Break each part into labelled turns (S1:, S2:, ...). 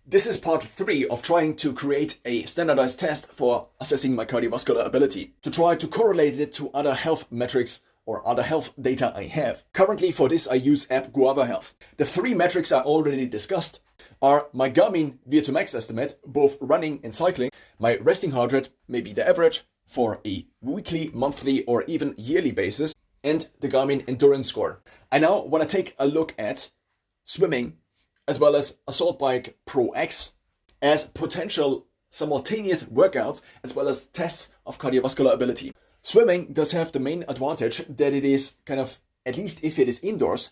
S1: This is part 3 of trying to create a standardized test for assessing my cardiovascular ability, to try to correlate it to other health metrics or other health data I have. Currently for this I use app Guava Health. The 3 metrics I already discussed are my Garmin VO2 max estimate, both running and cycling, my resting heart rate, maybe the average for a weekly, monthly or even yearly basis, and the Garmin endurance score. I now want to take a look at swimming as well as Assault Bike Pro X as potential simultaneous workouts as well as tests of cardiovascular ability. Swimming does have the main advantage that it is kind of, at least if it is indoors,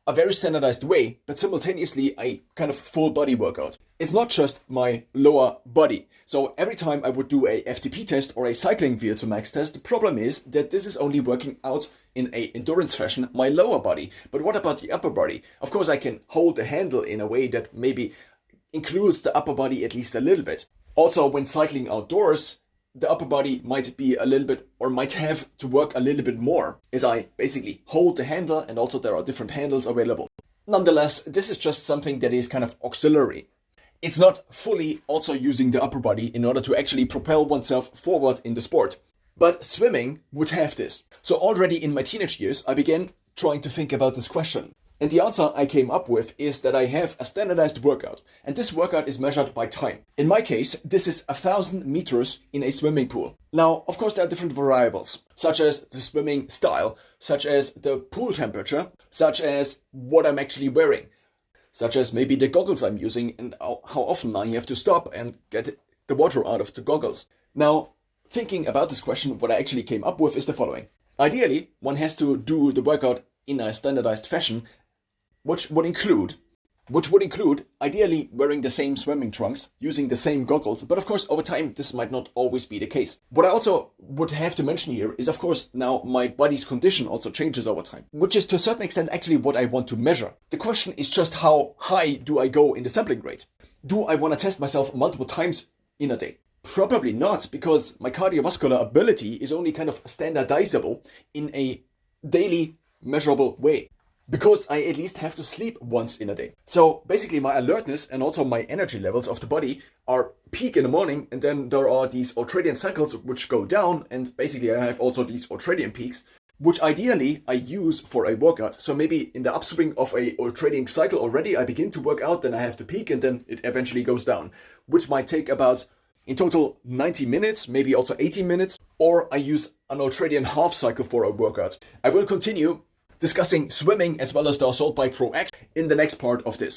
S1: a very standardized way, but simultaneously a kind of full body workout. It's not just my lower body. So every time I would do a FTP test or a cycling VO2 max test, the problem is that this is only working out in a endurance fashion, my lower body. But what about the upper body? Of course, I can hold the handle in a way that maybe includes the upper body at least a little bit. Also, when cycling outdoors, the upper body might be a little bit, or might have to work a little bit more, as I basically hold the handle, and also there are different handles available. Nonetheless, this is just something that is kind of auxiliary. It's not fully also using the upper body in order to actually propel oneself forward in the sport. But swimming would have this. So already in my teenage years, I began trying to think about this question. And the answer I came up with is that I have a standardized workout, and this workout is measured by time. In my case, this is 1,000 meters in a swimming pool. Now, of course, there are different variables, such as the swimming style, such as the pool temperature, such as what I'm actually wearing, such as maybe the goggles I'm using and how often I have to stop and get the water out of the goggles. Now, thinking about this question, what I actually came up with is the following. Ideally, one has to do the workout in a standardized fashion, which would include ideally wearing the same swimming trunks, using the same goggles, but of course over time this might not always be the case. What I also would have to mention here is, of course, now my body's condition also changes over time, which is to a certain extent actually what I want to measure. The question is just how high do I go in the sampling rate? Do I want to test myself multiple times in a day? Probably not, because my cardiovascular ability is only kind of standardizable in a daily measurable way, because I at least have to sleep once in a day. So basically my alertness and also my energy levels of the body are peak in the morning, and then there are these ultradian cycles which go down, and basically I have also these ultradian peaks, which ideally I use for a workout. So maybe in the upswing of a ultradian cycle already I begin to work out, then I have the peak, and then it eventually goes down, which might take about in total 90 minutes, maybe also 80 minutes, or I use an ultradian half cycle for a workout. I will continue discussing swimming as well as the Assault Bike Pro X in the next part of this.